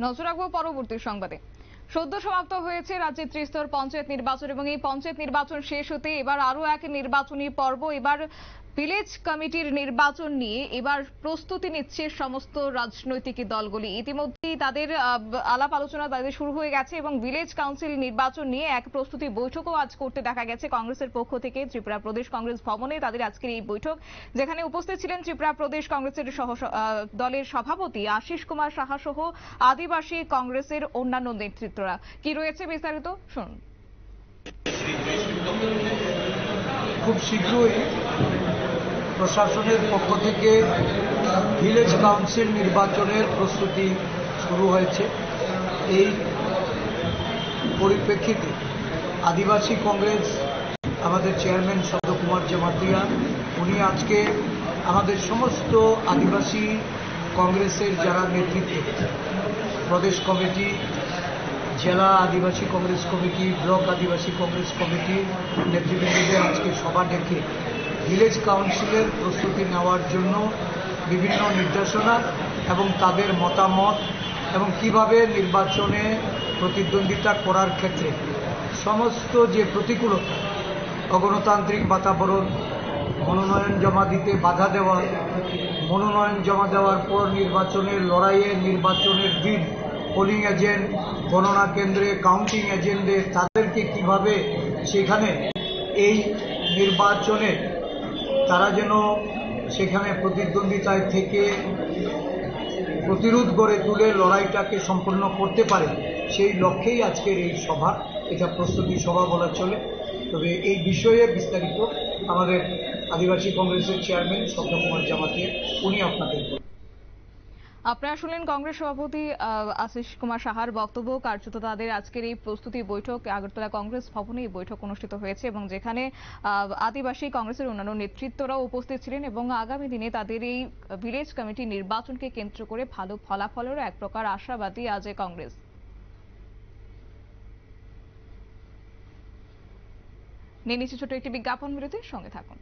নজর রাখবো পরবর্তী সংবাদে। সদ্য সমাপ্ত হয়েছে রাজ্যের ত্রিস্তর পঞ্চায়েত নির্বাচন এবং এই পঞ্চায়েত নির্বাচন শেষ হতে এবার আরো এক নির্বাচনী পর্ব। এবার ভিলেজ কমিটির নির্বাচন নিয়ে এবার প্রস্তুতি নিচ্ছে সমস্ত রাজনৈতিক দলগুলি। ইতিমধ্যেই তাদের আলাপ আলোচনা তাদের শুরু হয়ে গেছে এবং ভিলেজ কাউন্সিল নির্বাচন নিয়ে এক প্রস্তুতি বৈঠকও আজ করতে দেখা গেছে কংগ্রেসের পক্ষ থেকে। ত্রিপুরা প্রদেশ কংগ্রেস ভবনে তাদের আজকের এই বৈঠক, যেখানে উপস্থিত ছিলেন ত্রিপুরা প্রদেশ কংগ্রেসের দলের সভাপতি আশিস কুমার সাহা সহ আদিবাসী কংগ্রেসের অন্যান্য নেতৃত্বরা। কি রয়েছে বিস্তারিত শুনুন। খুব শীঘ্রই প্রশাসনের পক্ষ থেকে ভিলেজ কাউন্সিল নির্বাচনের প্রস্তুতি শুরু হয়েছে। এই পরিপ্রেক্ষিতে আদিবাসী কংগ্রেস আমাদের চেয়ারম্যান সদ্য কুমার জামাতিয়া উনি আজকে আমাদের সমস্ত আদিবাসী কংগ্রেসের যারা নেতৃত্ব, প্রদেশ কমিটি, জেলা আদিবাসী কংগ্রেস কমিটি, ব্লক আদিবাসী কংগ্রেস কমিটির নেতৃবৃন্দদের আজকে সভা ডেকে ভিলেজ কাউন্সিলের প্রস্তুতি নেওয়ার জন্য বিভিন্ন নির্দেশনা এবং তাদের মতামত এবং কিভাবে নির্বাচনে প্রতিদ্বন্দ্বিতা করার ক্ষেত্রে সমস্ত যে প্রতিকূলতা, অগণতান্ত্রিক বাতাবরণ, মনোনয়ন জমা দিতে বাধা দেওয়া, মনোনয়ন জমা দেওয়ার পর নির্বাচনের লড়াইয়ে নির্বাচনের দিন পোলিং এজেন্ট, গণনা কেন্দ্রে কাউন্টিং এজেন্টদের তাদেরকে কিভাবে সেখানে এই নির্বাচনে তারা যেন সেখানে প্রতিদ্বন্দ্বিতায় থেকে প্রতিরোধ গড়ে তুলে লড়াইটাকে সম্পন্ন করতে পারে, সেই লক্ষ্যেই আজকের এই সভা। এটা প্রস্তুতি সভা বলা চলে। তবে এই বিষয়ে বিস্তারিত আমাদের আদিবাসী কংগ্রেসের চেয়ারম্যান সদ্য কুমার জামাতিয়া উনি আপনাদের। আপনারা শুনলেন কংগ্রেস সভাপতি আশিস কুমার সাহার বক্তব্য। কার্যত তাদের আজকের এই প্রস্তুতি বৈঠক আগরতলা কংগ্রেস ভবনে এই বৈঠক অনুষ্ঠিত হয়েছে এবং যেখানে আদিবাসী কংগ্রেসের অন্যান্য নেতৃত্বরাও উপস্থিত ছিলেন এবং আগামী দিনে তাদের এই ভিলেজ কমিটি নির্বাচনকে কেন্দ্র করে ভালো ফলাফলেরও এক প্রকার আশাবাদী আজ কংগ্রেস। নিয়ে নিচ্ছে ছোট একটি বিজ্ঞাপন বিরতির সঙ্গে থাকুন।